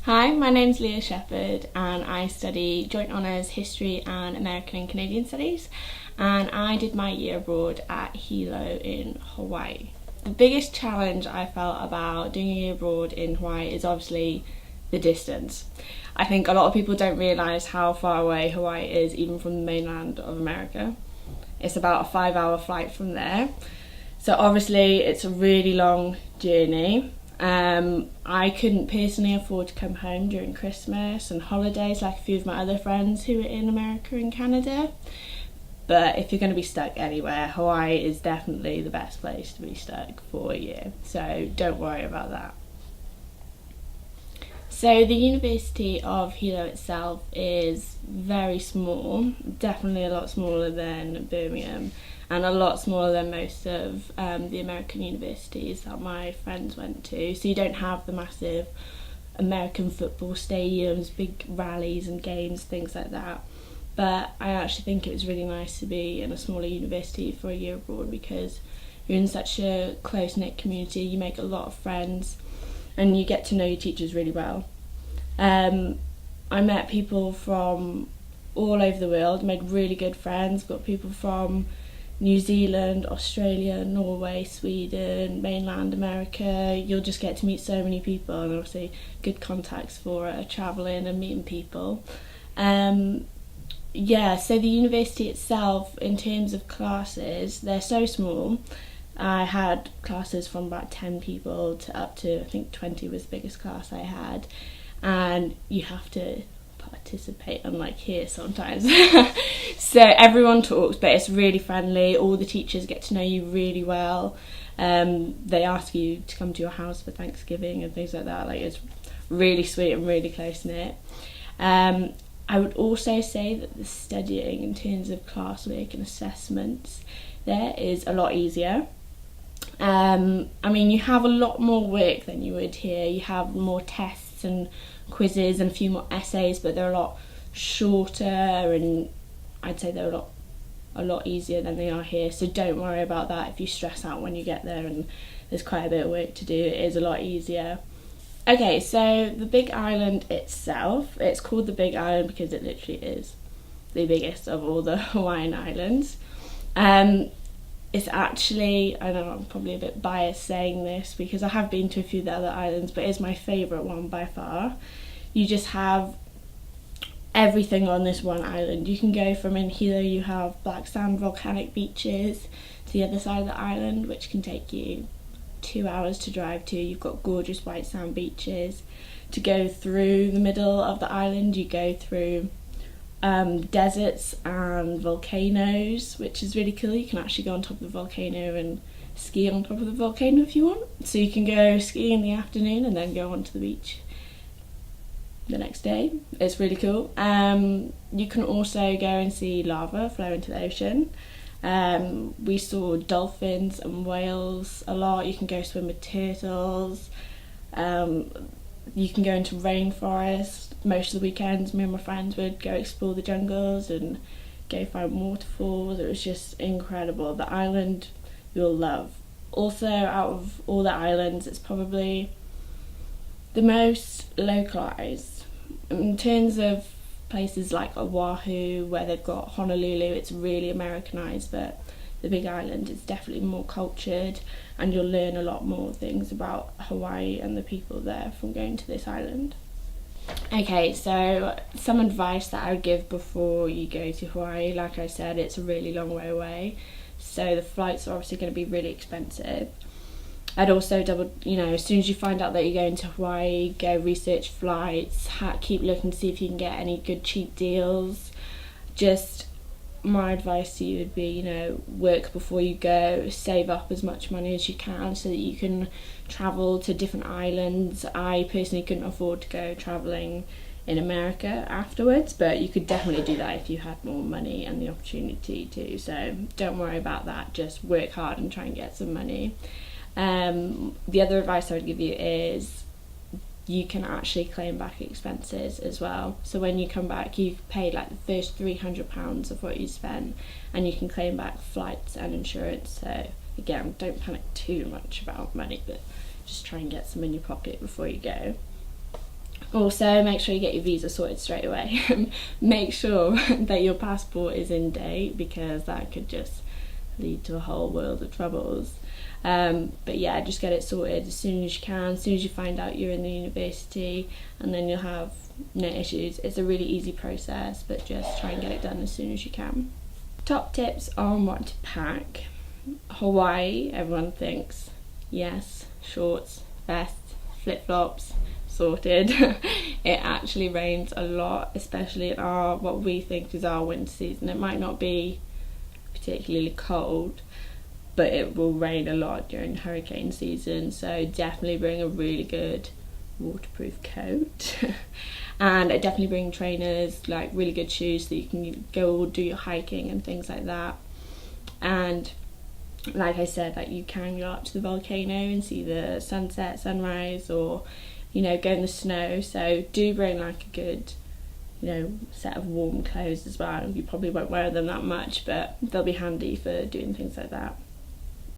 Hi, my name's Leah Shepherd and I study Joint Honours History and American and Canadian Studies, and I did my year abroad at Hilo in Hawaii. The biggest challenge I felt about doing a year abroad in Hawaii is obviously the distance. I think a lot of people don't realise how far away Hawaii is even from the mainland of America. It's about a 5-hour flight from there. So obviously it's a really long journey. I couldn't personally afford to come home during Christmas and holidays like a few of my other friends who are in America and Canada. But if you're going to be stuck anywhere, Hawaii is definitely the best place to be stuck for a year. So don't worry about that. So the University of Hilo itself is very small, definitely a lot smaller than Birmingham and a lot smaller than most of the American universities that my friends went to. So you don't have the massive American football stadiums, big rallies and games, things like that. But I actually think it was really nice to be in a smaller university for a year abroad because you're in such a close-knit community, you make a lot of friends and you get to know your teachers really well. I met people from all over the world, made really good friends, got people from New Zealand, Australia, Norway, Sweden, mainland America. You'll just get to meet so many people and obviously good contacts for travelling and meeting people. So the university itself, in terms of classes, they're so small. I had classes from about 10 people to up to, I think 20 was the biggest class I had, and you have to participate, unlike here sometimes. So everyone talks, but it's really friendly. All the teachers get to know you really well. They ask you to come to your house for Thanksgiving and things like that. Like, it's really sweet and really close-knit. I would also say that the studying in terms of classwork and assessments there is a lot easier. You have a lot more work than you would here. You have more tests and quizzes and a few more essays, but they're a lot shorter and I'd say they're a lot easier than they are here. So don't worry about that if you stress out when you get there and there's quite a bit of work to do. It is a lot easier. Okay, so the Big Island itself, it's called the Big Island because it literally is the biggest of all the Hawaiian islands. It's actually, I know I'm probably a bit biased saying this because I have been to a few of the other islands, but it's my favourite one by far. You just have everything on this one island. You can go from in Hilo, you have black sand volcanic beaches to the other side of the island, which can take you 2 hours to drive to. You've got gorgeous white sand beaches. To go through the middle of the island, you go through deserts and volcanoes, which is really cool. You can actually go on top of the volcano and ski on top of the volcano if you want. So you can go skiing in the afternoon and then go onto the beach the next day. It's really cool. You can also go and see lava flow into the ocean. We saw dolphins and whales a lot. You can go swim with turtles. You can go into rainforest. Most of the weekends me and my friends would go explore the jungles and go find waterfalls. It was just incredible. The island you'll love. Also, out of all the islands, it's probably the most localised. In terms of places like Oahu, where they've got Honolulu, it's really Americanised, but the Big Island is definitely more cultured and you'll learn a lot more things about Hawaii and the people there from going to this island. Okay, so some advice that I would give before you go to Hawaii. Like I said, it's a really long way away, so the flights are obviously going to be really expensive. I'd also as soon as you find out that you're going to Hawaii, go research flights, keep looking to see if you can get any good cheap deals. Just my advice to you would be, work before you go, save up as much money as you can so that you can travel to different islands. I personally couldn't afford to go travelling in America afterwards, but you could definitely do that if you had more money and the opportunity to. So don't worry about that, just work hard and try and get some money. The other advice I would give you is you can actually claim back expenses as well. So when you come back, you've paid like the first £300 of what you spent, and you can claim back flights and insurance. So again, don't panic too much about money, but just try and get some in your pocket before you go. Also, make sure you get your visa sorted straight away. Make sure that your passport is in date, because that could just lead to a whole world of troubles. But yeah, just get it sorted as soon as you can, as soon as you find out you're in the university, and then you'll have no issues. It's a really easy process, but just try and get it done as soon as you can. Top tips on what to pack. Hawaii, everyone thinks, yes, shorts, vest, flip-flops, sorted. It actually rains a lot, especially in our, what we think is our winter season. It might not be particularly cold, but it will rain a lot during hurricane season, so definitely bring a really good waterproof coat. And definitely bring trainers, like really good shoes, so you can go do your hiking and things like that. And like I said, like, you can go up to the volcano and see the sunset, sunrise, or, you know, go in the snow. So do bring like a good, you know, set of warm clothes as well. You probably won't wear them that much, but they'll be handy for doing things like that.